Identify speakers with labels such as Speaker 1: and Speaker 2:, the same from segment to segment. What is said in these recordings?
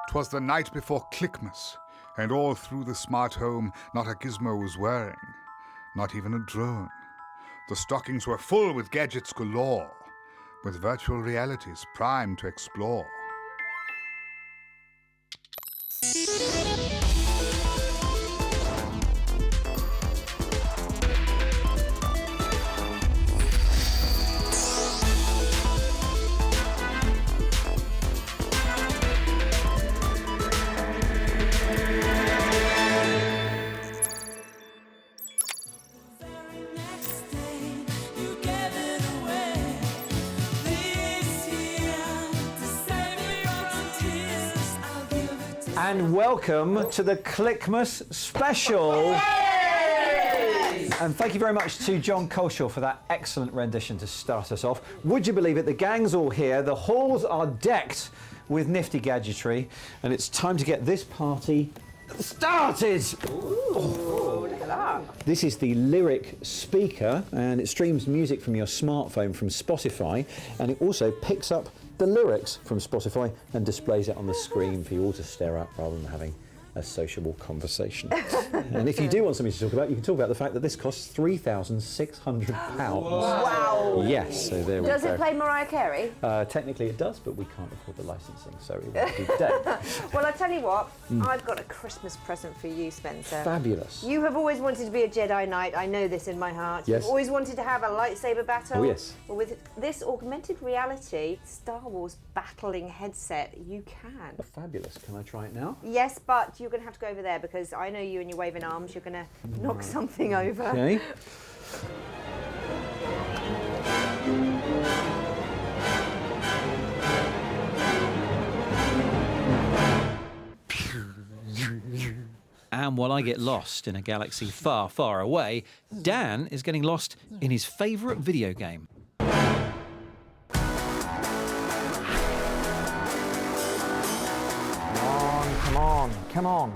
Speaker 1: 'Twas the night before Clickmas, and all through the smart home not a gizmo was wearing, not even a drone. The stockings were full with gadgets galore, with virtual realities primed to explore.
Speaker 2: And welcome to the Clickmas special. Yay! And thank you very much to John Colshaw for that excellent rendition to start us off. Would you believe it? The gang's all here. The halls are decked with nifty gadgetry, and it's time to get this party started.
Speaker 3: Ooh, look at that.
Speaker 2: This is the Lyric speaker, and it streams music from your smartphone from Spotify, and it also picks up the lyrics from Spotify and displays it on the screen for you all to stare at rather than having a sociable conversation. And if you do want something to talk about, you can talk about the fact that this costs £3,600.
Speaker 3: Wow!
Speaker 2: Yes, so there we go.
Speaker 3: Does it play Mariah Carey?
Speaker 2: Technically it does, but we can't afford the licensing, so it would be dead.
Speaker 3: Well, I tell you what, I've got a Christmas present for you, Spencer.
Speaker 2: Fabulous.
Speaker 3: You have always wanted to be a Jedi Knight. I know this in my heart.
Speaker 2: Yes.
Speaker 3: You've always wanted to have a lightsaber battle.
Speaker 2: Oh, yes.
Speaker 3: Well, with this augmented reality Star Wars battling headset, you can.
Speaker 2: Fabulous. Can I try it now?
Speaker 3: Yes, but you're going to have to go over there because I know you and your waving arms, you're going to knock something over.
Speaker 2: Okay.
Speaker 4: And while I get lost in a galaxy far, far away, Dan is getting lost in his favourite video game.
Speaker 5: Come on.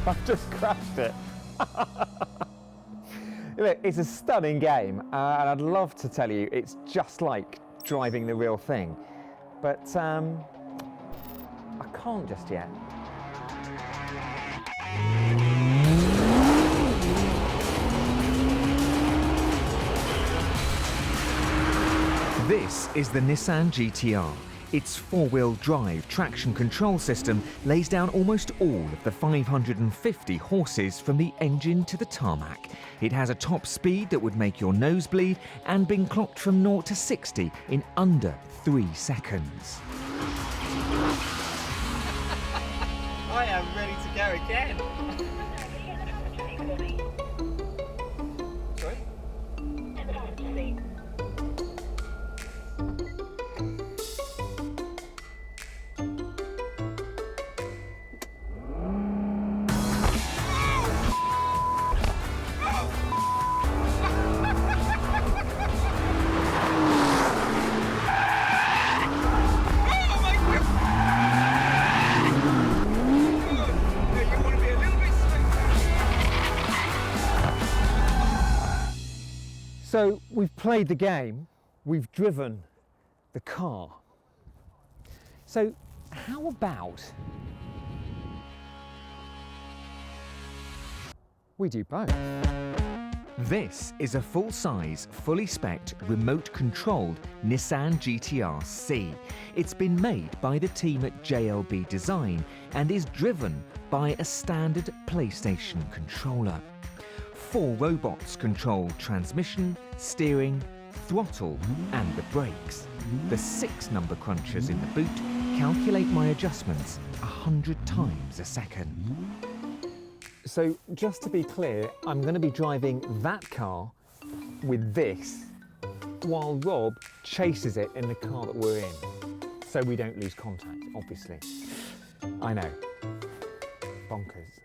Speaker 5: I've just crashed it. Look, it's a stunning game, and I'd love to tell you it's just like driving the real thing, but I can't just yet.
Speaker 6: This is the Nissan Gtr. Its four-wheel drive traction control system lays down almost all of the 550 horses from the engine to the tarmac. It has a top speed that would make your nose bleed and been clocked from 0 to 60 in under 3 seconds.
Speaker 7: I am ready to go again. Sorry?
Speaker 5: So we've played the game, we've driven the car. So how about we do both?
Speaker 6: This is a full-size, fully spec'd, remote-controlled Nissan Gtr C. It's been made by the team at JLB Design and is driven by a standard PlayStation controller. 4 robots control transmission, steering, throttle and the brakes. The 6 number crunchers in the boot calculate my adjustments 100 times a second.
Speaker 5: So just to be clear, I'm going to be driving that car with this while Rob chases it in the car that we're in, so we don't lose contact, obviously. I know. Bonkers.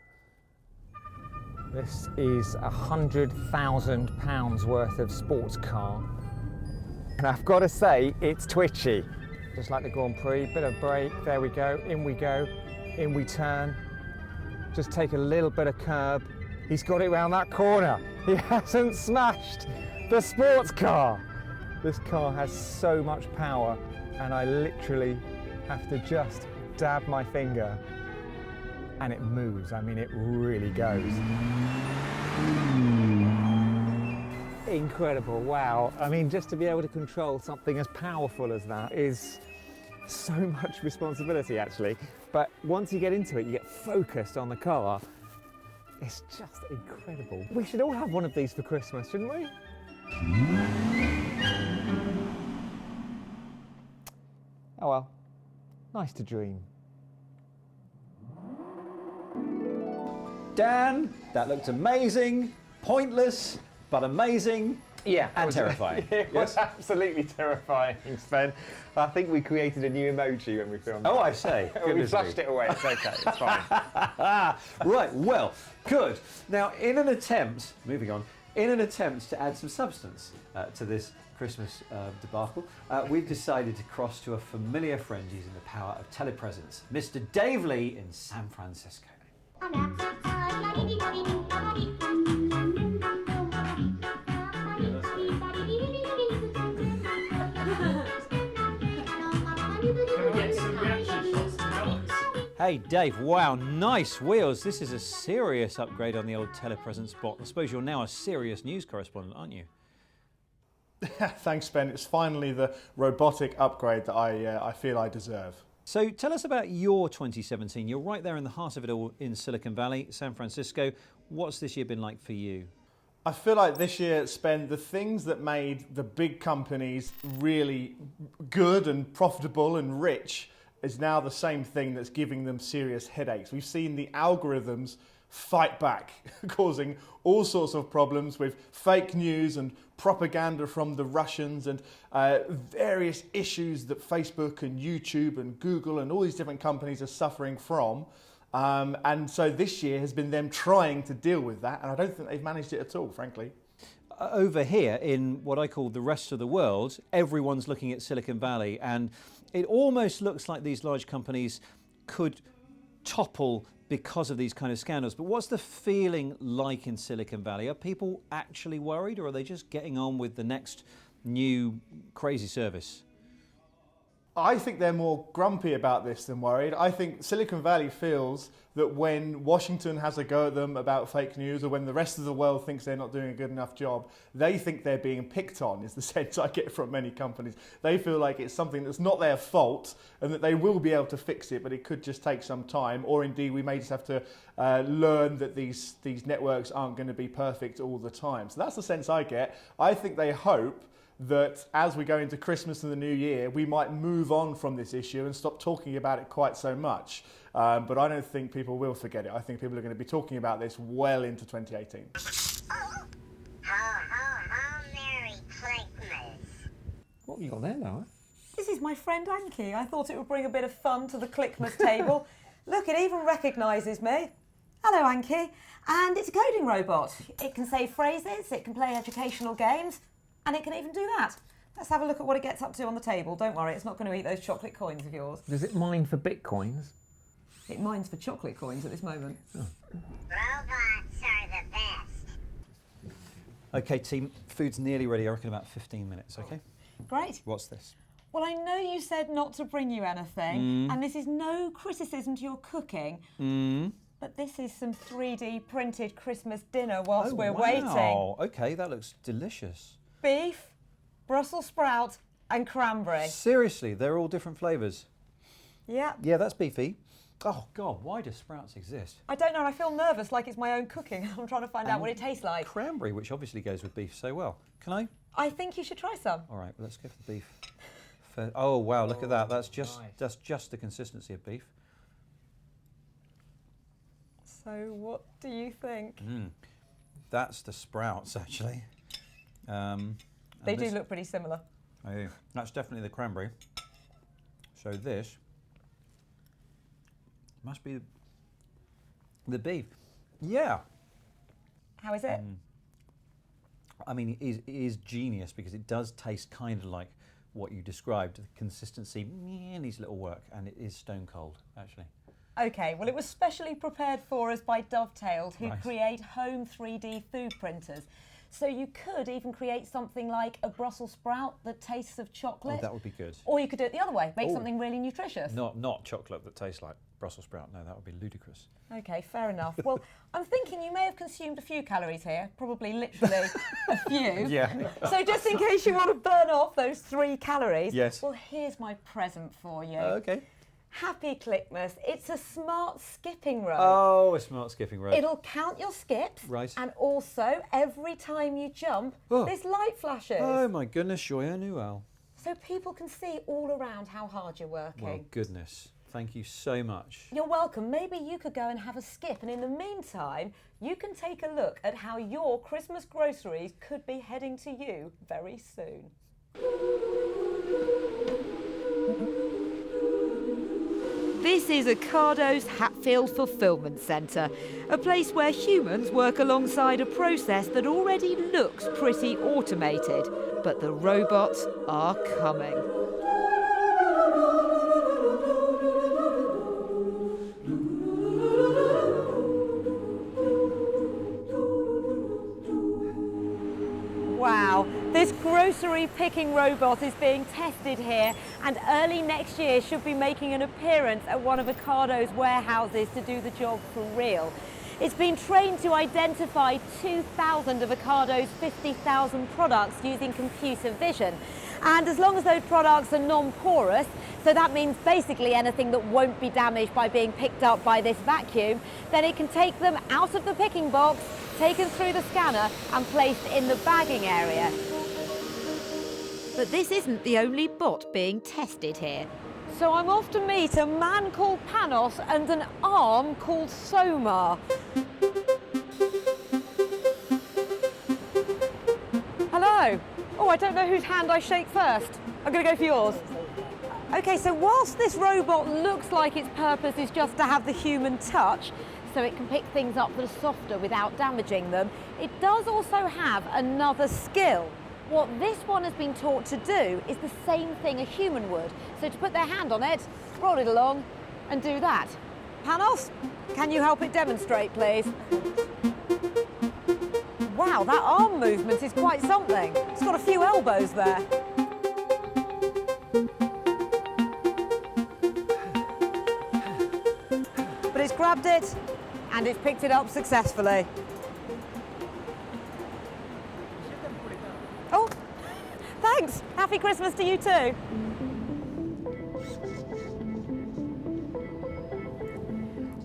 Speaker 5: This is £100,000 worth of sports car. And I've got to say, it's twitchy. Just like the Grand Prix, bit of brake, there we go, in we turn. Just take a little bit of curb. He's got it round that corner. He hasn't smashed the sports car. This car has so much power, and I literally have to just dab my finger and it moves. I mean, it really goes. Incredible, wow. I mean, just to be able to control something as powerful as that is so much responsibility, actually. But once you get into it, you get focused on the car. It's just incredible. We should all have one of these for Christmas, shouldn't we? Oh well, nice to dream.
Speaker 2: Dan, that looked amazing, pointless, but amazing.
Speaker 5: Yeah,
Speaker 2: and terrifying.
Speaker 5: It was absolutely terrifying, Sven. I think we created a new emoji when we filmed
Speaker 2: Oh,
Speaker 5: it.
Speaker 2: I say.
Speaker 5: We flushed it away. It's okay. It's fine.
Speaker 2: Right, well, good. Now, in an attempt to add some substance to this Christmas debacle, we've decided to cross to a familiar friend using the power of telepresence, Mr. Dave Lee in San Francisco. Hey Dave, wow, nice wheels. This is a serious upgrade on the old telepresence spot. I suppose you're now a serious news correspondent, aren't you?
Speaker 8: Thanks, Ben. It's finally the robotic upgrade that I feel I deserve.
Speaker 2: So tell us about your 2017. You're right there in the heart of it all in Silicon Valley, San Francisco. What's this year been like for you?
Speaker 8: I feel like this year, Spen, the things that made the big companies really good and profitable and rich is now the same thing that's giving them serious headaches. We've seen the algorithms fight back, causing all sorts of problems with fake news and propaganda from the Russians and various issues that Facebook and YouTube and Google and all these different companies are suffering from. And so this year has been them trying to deal with that, and I don't think they've managed it at all, frankly.
Speaker 2: Over here in what I call the rest of the world, everyone's looking at Silicon Valley, and it almost looks like these large companies could topple because of these kind of scandals. But what's the feeling like in Silicon Valley? Are people actually worried, or are they just getting on with the next new crazy service?
Speaker 8: I think they're more grumpy about this than worried. I think Silicon Valley feels that when Washington has a go at them about fake news, or when the rest of the world thinks they're not doing a good enough job, they think they're being picked on, is the sense I get from many companies. They feel like it's something that's not their fault and that they will be able to fix it, but it could just take some time, or indeed we may just have to learn that these networks aren't going to be perfect all the time. So that's the sense I get. I think they hope that as we go into Christmas and the New Year, we might move on from this issue and stop talking about it quite so much. But I don't think people will forget it. I think people are going to be talking about this well into 2018.
Speaker 9: Merry Clickmas.
Speaker 5: What have you got there, Noah?
Speaker 10: This is my friend Anki. I thought it would bring a bit of fun to the Clickmas table. Look, it even recognises me. Hello, Anki. And it's a coding robot. It can say phrases, it can play educational games, and it can even do that. Let's have a look at what it gets up to on the table. Don't worry, it's not going to eat those chocolate coins of yours.
Speaker 5: Does it mine for bitcoins?
Speaker 10: It mines for chocolate coins at this moment.
Speaker 5: Oh.
Speaker 9: Robots are the best.
Speaker 2: Okay, team, food's nearly ready. I reckon about 15 minutes, okay?
Speaker 10: Great.
Speaker 2: What's this?
Speaker 10: Well, I know you said not to bring you anything, and this is no criticism to your cooking, but this is some 3D printed Christmas dinner whilst we're waiting.
Speaker 2: Okay, that looks delicious.
Speaker 10: Beef, Brussels sprout, and cranberry.
Speaker 2: Seriously, they're all different flavours.
Speaker 10: Yeah.
Speaker 2: Yeah, that's beefy. Oh, God, why do sprouts exist?
Speaker 10: I don't know, I feel nervous like it's my own cooking. I'm trying to find out what it tastes like.
Speaker 2: Cranberry, which obviously goes with beef so well. Can I?
Speaker 10: I think you should try some.
Speaker 2: All right, well, let's go for the beef. Oh, wow, look at that. That's just the consistency of beef.
Speaker 10: So what do you think?
Speaker 2: That's the sprouts, actually.
Speaker 10: They do look pretty similar.
Speaker 2: Oh, that's definitely the cranberry. So this must be the beef. Yeah.
Speaker 10: How is it?
Speaker 2: I mean, it is genius because it does taste kind of like what you described. The consistency needs little work, and it is stone cold, actually.
Speaker 10: Okay, well, it was specially prepared for us by Dovetailed, who
Speaker 2: Right.
Speaker 10: create home 3D food printers. So you could even create something like a Brussels sprout that tastes of chocolate.
Speaker 2: Oh, that would be good.
Speaker 10: Or you could do it the other way, make something really nutritious.
Speaker 2: Not chocolate that tastes like Brussels sprout. No, that would be ludicrous.
Speaker 10: Okay, fair enough. Well, I'm thinking you may have consumed a few calories here, probably literally a few.
Speaker 2: Yeah.
Speaker 10: So just in case you want to burn off those 3 calories,
Speaker 2: Yes.
Speaker 10: well, here's my present for you.
Speaker 2: Okay.
Speaker 10: Happy Clickmas. It's a smart skipping rope.
Speaker 2: Oh, a smart skipping rope.
Speaker 10: It'll count your skips.
Speaker 2: Right.
Speaker 10: And also, every time you jump, this light flashes.
Speaker 2: Oh my goodness, joyeux Noël.
Speaker 10: So people can see all around how hard you're working.
Speaker 2: Well, goodness. Thank you so much.
Speaker 10: You're welcome. Maybe you could go and have a skip, and in the meantime, you can take a look at how your Christmas groceries could be heading to you very soon. This is Ocado's Hatfield Fulfilment Centre, a place where humans work alongside a process that already looks pretty automated, but the robots are coming. Wow, this grocery picking robot is being tested here and early next year should be making an appearance at one of Ocado's warehouses to do the job for real. It's been trained to identify 2,000 of Ocado's 50,000 products using computer vision. And as long as those products are non-porous, so that means basically anything that won't be damaged by being picked up by this vacuum, then it can take them out of the picking box, taken through the scanner and placed in the bagging area. But this isn't the only bot being tested here. So I'm off to meet a man called Panos and an arm called Soma. Hello. Oh, I don't know whose hand I shake first. I'm going to go for yours. Okay, so whilst this robot looks like its purpose is just to have the human touch, so it can pick things up that are softer without damaging them, it does also have another skill. What this one has been taught to do is the same thing a human would. So to put their hand on it, roll it along and do that. Panos, can you help it demonstrate, please? Wow, that arm movement is quite something. It's got a few elbows there. But it's grabbed it and it's picked it up successfully. Oh, thanks. Happy Christmas to you too.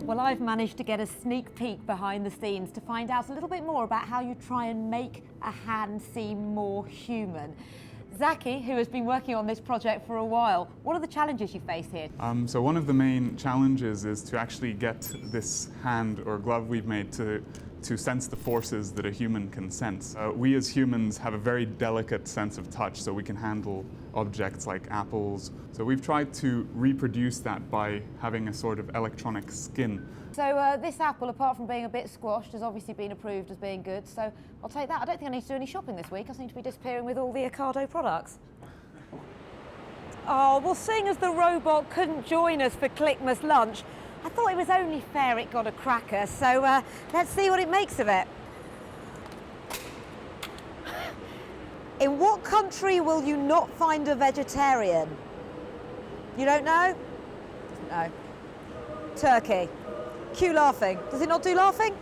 Speaker 10: Well, I've managed to get a sneak peek behind the scenes to find out a little bit more about how you try and make a hand seem more human. Zaki, who has been working on this project for a while, what are the challenges you face here?
Speaker 11: So one of the main challenges is to actually get this hand or glove we've made to sense the forces that a human can sense. We as humans have a very delicate sense of touch, so we can handle objects like apples. So we've tried to reproduce that by having a sort of electronic skin.
Speaker 10: So this apple, apart from being a bit squashed, has obviously been approved as being good, so I'll take that. I don't think I need to do any shopping this week. I seem to be disappearing with all the Ocado products. Oh, well, seeing as the robot couldn't join us for Clickmas lunch, I thought it was only fair it got a cracker, so let's see what it makes of it. In what country will you not find a vegetarian? You don't know? No. Turkey. Cue laughing. Does it not do laughing?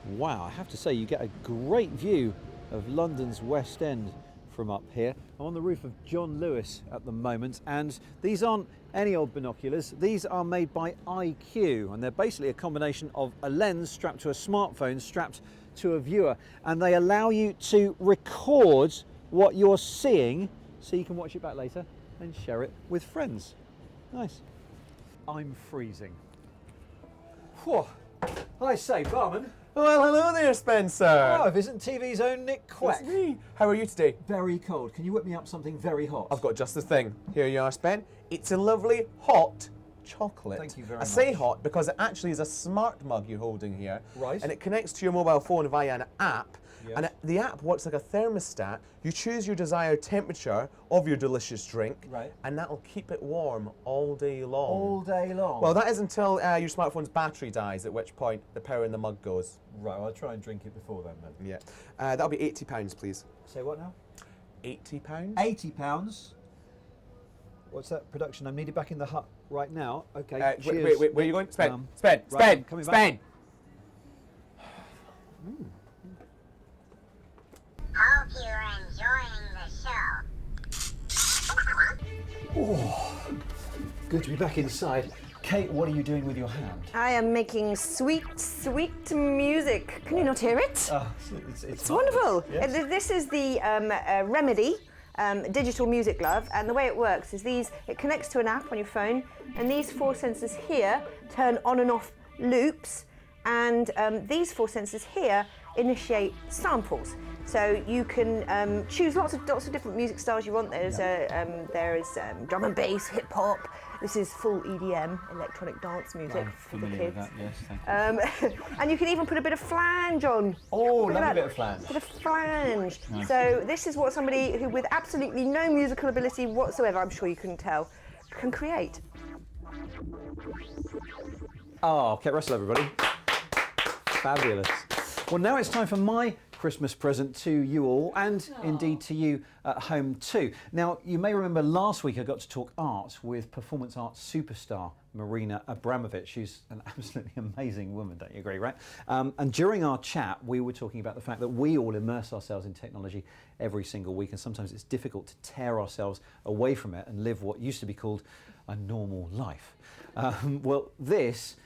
Speaker 2: Wow, I have to say you get a great view of London's West End from up here. I'm on the roof of John Lewis at the moment, and these aren't any old binoculars. These are made by IQ, and they're basically a combination of a lens strapped to a smartphone strapped to a viewer, and they allow you to record what you're seeing so you can watch it back later and share it with friends. Nice. I'm freezing. Whew. I say, barman.
Speaker 7: Well, hello there, Spencer.
Speaker 2: Oh, isn't TV's own Nick Quack?
Speaker 7: It's me. How are you today?
Speaker 2: Very cold. Can you whip me up something very hot?
Speaker 7: I've got just the thing. Here you are, Spen. It's a lovely hot chocolate.
Speaker 2: Thank you very
Speaker 7: much.
Speaker 2: much.
Speaker 7: I say hot because it actually is a smart mug you're holding here.
Speaker 2: Right.
Speaker 7: And it connects to your mobile phone via an app.
Speaker 2: Yes.
Speaker 7: And the app works like a thermostat. You choose your desired temperature of your delicious drink,
Speaker 2: Right.
Speaker 7: and that'll keep it warm all day long.
Speaker 2: All day long?
Speaker 7: Well, that is until your smartphone's battery dies, at which point the power in the mug goes.
Speaker 2: Right, well, I'll try and drink it before then.
Speaker 7: Yeah. That'll be £80, please.
Speaker 2: Say what now?
Speaker 7: £80.
Speaker 2: £80. What's that production? I'm needed back in the hut right now. Okay.
Speaker 7: Wait, where are you going? Spend,
Speaker 2: Right,
Speaker 7: spend,
Speaker 2: I'm coming
Speaker 7: spend.
Speaker 9: Hope you're enjoying the show.
Speaker 2: Oh, good to be back inside. Kate, what are you doing with your hand?
Speaker 3: I am making sweet, sweet music. Can you not hear it?
Speaker 2: It's
Speaker 3: wonderful.
Speaker 2: Yes.
Speaker 3: This is the Remedy digital music glove, and the way it works is it connects to an app on your phone, and these 4 sensors here turn on and off loops, and these 4 sensors here initiate samples. So you can choose lots of different music styles you want. There is drum and bass, hip hop. This is full EDM, electronic dance music for the kids.
Speaker 2: With that, yes, thank you.
Speaker 3: And you can even put a bit of flange on.
Speaker 2: Oh,
Speaker 3: Look at
Speaker 2: love a
Speaker 3: that.
Speaker 2: bit of flange.
Speaker 3: Bit of flange.
Speaker 2: Nice.
Speaker 3: So this is what somebody who with absolutely no musical ability whatsoever, I'm sure you couldn't tell, can create.
Speaker 2: Oh, Kate Russell, everybody. Fabulous. Well, now it's time for my Christmas present to you all, and indeed to you at home too. Now, you may remember last week I got to talk art with performance art superstar Marina Abramovic. She's an absolutely amazing woman, don't you agree, right? And during our chat, we were talking about the fact that we all immerse ourselves in technology every single week, and sometimes it's difficult to tear ourselves away from it and live what used to be called a normal life. Well, this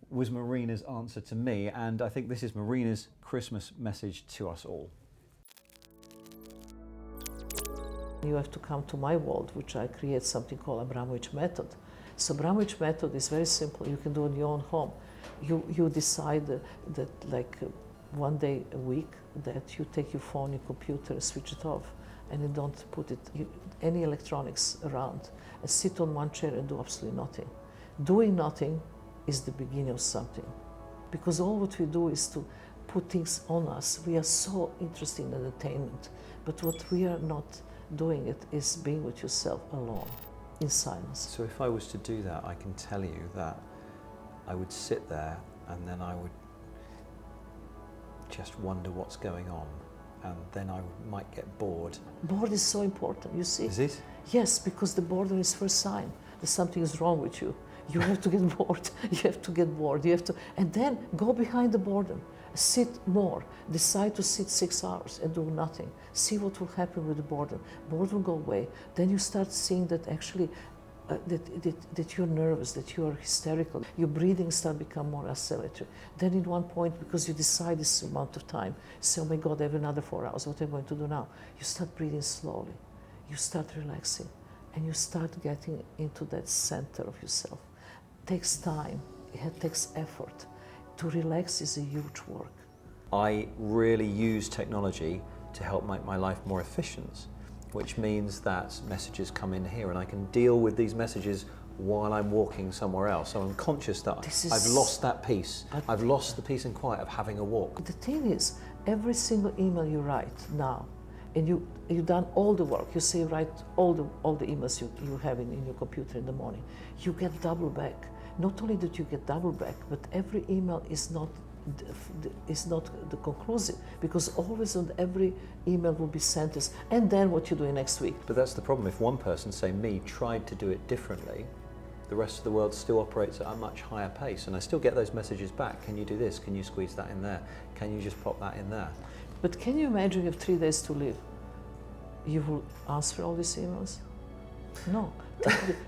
Speaker 2: was Marina's answer to me, and I think this is Marina's Christmas message to us all.
Speaker 12: You have to come to my world, which I create something called Abramovic method. So Abramovic method is very simple. You can do it in your own home. You decide that like 1 day a week that you take your phone, your computer, switch it off, and you don't put any electronics around, and sit on one chair and do absolutely nothing. Doing nothing is the beginning of something, because all what we do is to put things on us. We are so interested in entertainment, but what we are not doing it is being with yourself alone, in silence.
Speaker 2: So if I was to do that, I can tell you that I would sit there and then I would just wonder what's going on, and then I might get bored.
Speaker 12: Bored is so important, you see.
Speaker 2: Is it?
Speaker 12: Yes, because the boredom is first sign that something is wrong with you. You have to get bored. You have to get bored. You have to, and then go behind the boredom. Sit more. Decide to sit 6 hours and do nothing. See what will happen with the boredom. Boredom will go away. Then you start seeing that actually that you're nervous, that you are hysterical. Your breathing start become more accelerated. Then in one point, because you decide this amount of time, say, oh my God, I have another 4 hours. What am I going to do now? You start breathing slowly. You start relaxing, and you start getting into that center of yourself. Takes time, it takes effort. To relax is a huge work.
Speaker 2: I really use technology to help make my life more efficient, which means that messages come in here and I can deal with these messages while I'm walking somewhere else. So I'm conscious that I've lost that peace. I've lost the peace and quiet of having a walk.
Speaker 12: The thing is, every single email you write now, and you've done all the work, you say write all the emails you have in your computer in the morning, you get double back. Not only that you get double back, but every email is not the conclusive, because always on every email will be sentence, and then what you're doing next week.
Speaker 2: But that's the problem. If one person, say me, tried to do it differently, the rest of the world still operates at a much higher pace, and I still get those messages back. Can you do this? Can you squeeze that in there? Can you just pop that in there?
Speaker 12: But can you imagine you have 3 days to live? You will answer all these emails? No.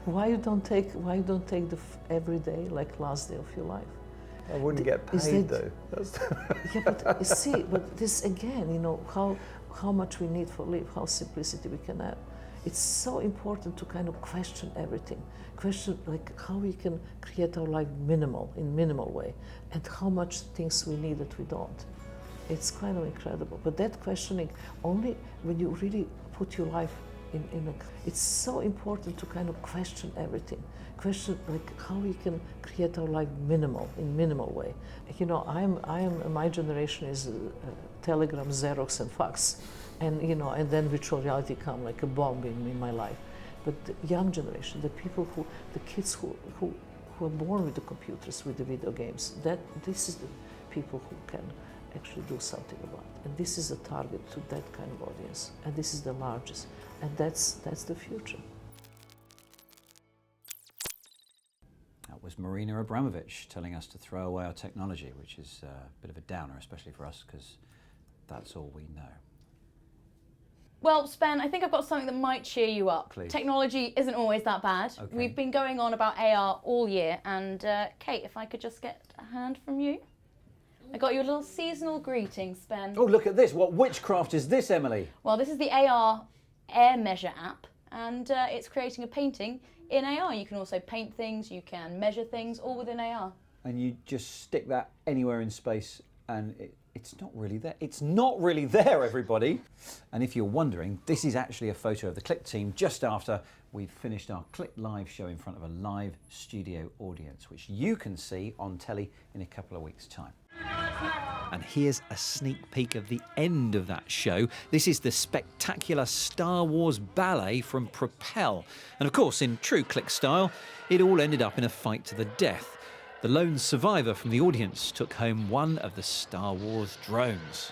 Speaker 12: Why you don't take the every day like last day of your life?
Speaker 2: I wouldn't get paid though.
Speaker 12: Yeah, but you see, but this again, you know, how much we need for life, how simplicity we can have. It's so important to kind of question everything. Question like how we can create our life in minimal way, and how much things we need that we don't. It's kind of incredible. But that questioning, only when you really put your life it's so important to kind of question everything. Question like how we can create our life in minimal way. You know, my generation is telegram, Xerox, and fax, and you know, and then virtual reality come like a bomb in my life. But the young generation, the people the kids who are born with the computers, with the video games, this is the people who can actually do something about it. And this is a target to that kind of audience, and this is the largest, and that's the future.
Speaker 2: That was Marina Abramovic telling us to throw away our technology, which is a bit of a downer, especially for us, because that's all we know.
Speaker 13: Well, Spen, I think I've got something that might cheer you up.
Speaker 2: Please.
Speaker 13: Technology isn't always that bad.
Speaker 2: Okay.
Speaker 13: We've been going on about AR all year, and Kate, if I could just get a hand from you. I got you a little seasonal greeting, Spen.
Speaker 2: Oh, look at this. What witchcraft is this, Emily?
Speaker 13: Well, this is the AR Air Measure app, and it's creating a painting in AR. You can also paint things, you can measure things, all within AR.
Speaker 2: And you just stick that anywhere in space and it's not really there. It's not really there, everybody. And if you're wondering, this is actually a photo of the Click team just after we've finished our Click Live show in front of a live studio audience, which you can see on telly in a couple of weeks' time.
Speaker 4: And here's a sneak peek of the end of that show. This is the spectacular Star Wars ballet from Propel. And of course, in true Click style, it all ended up in a fight to the death. The lone survivor from the audience took home one of the Star Wars drones.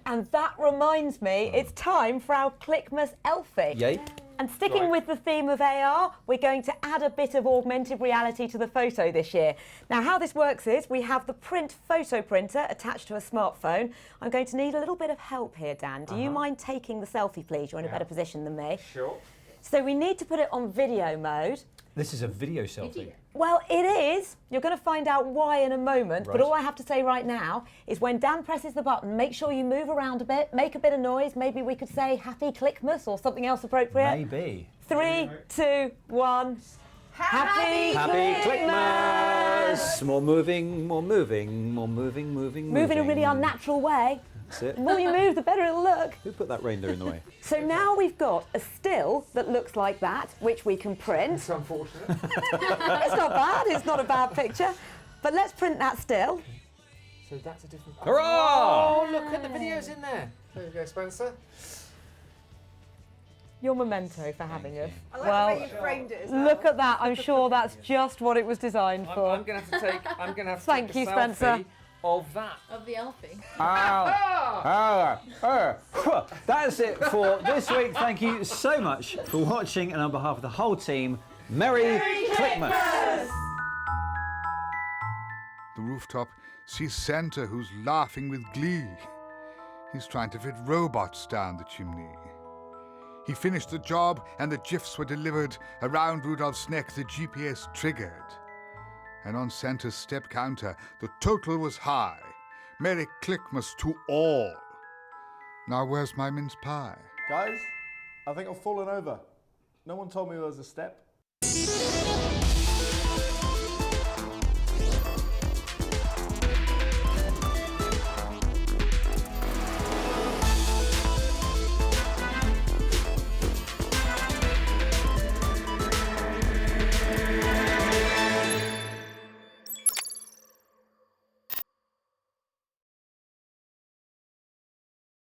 Speaker 10: And that reminds me, it's time for our Clickmas Elfie.
Speaker 2: Yay.
Speaker 10: And sticking with the theme of AR, we're going to add a bit of augmented reality to the photo this year. Now, how this works is we have the print photo printer attached to a smartphone. I'm going to need a little bit of help here, Dan. Do you mind taking the selfie, please? You're in a better position than me.
Speaker 2: Sure.
Speaker 10: So we need to put it on video mode.
Speaker 2: This is a video selfie.
Speaker 10: Well, it is. You're going to find out why in a moment.
Speaker 2: Right.
Speaker 10: But all I have to say right now is when Dan presses the button, make sure you move around a bit, make a bit of noise. Maybe we could say Happy Clickmas or something else appropriate.
Speaker 2: Maybe.
Speaker 10: 3, 2, 1. Happy
Speaker 2: Clickmas! More moving, more moving, more moving, moving,
Speaker 10: Move in a really unnatural way.
Speaker 2: That's it.
Speaker 10: The more you move, the better it'll look.
Speaker 2: Who put that reindeer in the way?
Speaker 10: So now we've got a still that looks like that, which we can print.
Speaker 5: It's unfortunate.
Speaker 10: It's not bad. It's not a bad picture. But let's print that still.
Speaker 5: So that's a different...
Speaker 2: Hurrah!
Speaker 5: Oh, look at the videos in there. There you go, Spencer.
Speaker 10: Your memento for having us.
Speaker 3: I like the way you framed it as well.
Speaker 10: Look at that. I'm sure that's just what it was designed for.
Speaker 5: I'm going to have to take. I'm going to have to
Speaker 10: Thank
Speaker 5: take
Speaker 10: you,
Speaker 5: a
Speaker 10: Spencer.
Speaker 5: selfie of that.
Speaker 13: Of the Elfie.
Speaker 2: That's it for this week. Thank you so much for watching, and on behalf of the whole team, Merry Clickmas!
Speaker 1: The rooftop sees Santa, who's laughing with glee. He's trying to fit robots down the chimney. He finished the job and the GIFs were delivered. Around Rudolph's neck the GPS triggered. And on Santa's step counter the total was high. Merry Clickmas to all. Now where's my mince pie?
Speaker 8: Guys, I think I've fallen over. No one told me there was a step.